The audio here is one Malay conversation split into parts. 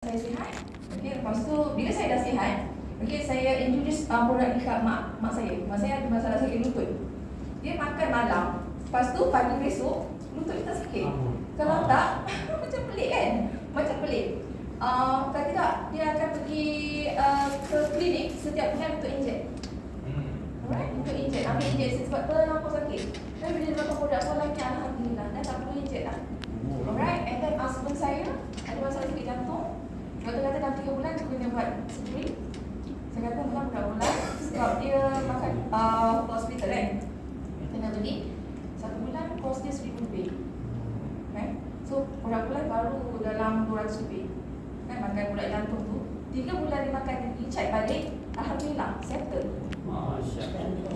Saya sihat. Okey, lepas tu bila saya dah sihat, okey, saya introduce produk ni kat mak saya. Mak saya ada masalah sakit lutut. Dia makan malam, lepas tu pagi besok lutut kita sakit. Kalau tak macam pelik kan? Macam pelik. Kalau tidak, dia akan pergi ke klinik setiap bulan untuk injek. Alright, untuk injek, ambil injeksi sebab terlampau sakit. Tapi bila dia makan produk solar ni, alhamdulillah, dah tak perlu injek dah. Alright, and then husband saya ada masalah sakit jantung. Doktor kata dalam 3 bulan dia kena buat surgery. Saya kata berapa bulan sebab dia makan hospital kan. Kena beli 1 bulan kos dia RM1,000 lebih. Right? So produk bulan baru dalam RM200 lebih. Kan makan produk jantung tu 3 bulan dia makan lagi, check balik, alhamdulillah settle.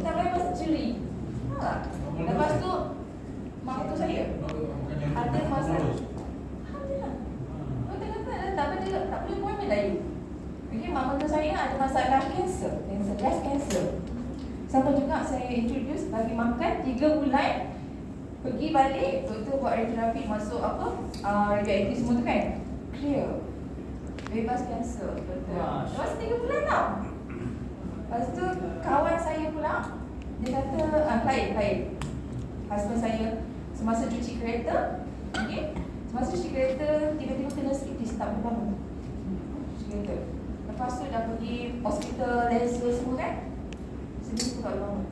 Tak payah buat surgery. Lepas tu mak tu saya ada masalah. Tak boleh buat medali. Okay, mak mentua saya ada masalah kanser, breast cancer. Sama juga saya introduce bagi makan 3 bulan, pergi balik, doktor buat radioterapi, masuk radioaktif semua tu kan, clear, bebas kanser. Betul. Lepas 3 bulan tau. Lepas tu kawan saya pula, dia kata klien husband saya semasa cuci kereta, okay, semasa cuci kereta tiba-tiba kena skiptis, tak boleh bangun. Cuci kereta. Lepas tu dah pergi hospital, laser semua kan, sedih pun tak boleh bangun.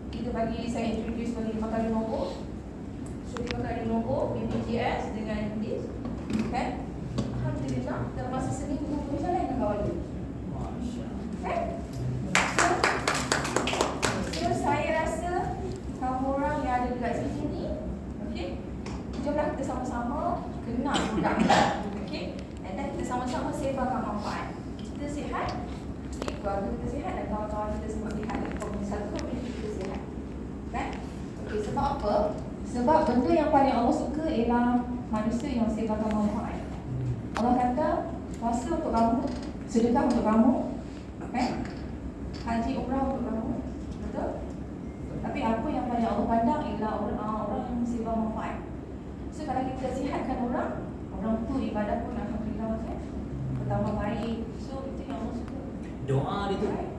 Kita bagi, saya introduce bagi makan Lenovo. So dia makan Lenovo, BPJS dengan this, kan. Alhamdulillah, dalam masa seminggu boleh jalan dengan kawan dia. Kan? So saya rasa kamu orang yang ada dekat sini ni, okay, jomlah kita sama-sama kenal produk ni, okay, and then kita sama-sama sebarkan manfaat. Kita sihat, okay, keluarga kita sihat dan kawan-kawan kita semua sihat, dan komunitas kita sihat, kan? Okay, sebab apa? Sebab benda yang paling Allah suka ialah manusia yang sebarkan manfaat. Allah kata puasa untuk kamu, sedekah untuk kamu, kan? Haji umrah untuk kamu, betul? Tapi apa yang paling Allah pandang ialah orang yang sebar manfaat. So kalau kita sihatkan orang tu ibadah pun alhamdulillah kan bertambah baik. So itu yang Allah suka. Doa dia tu. Right?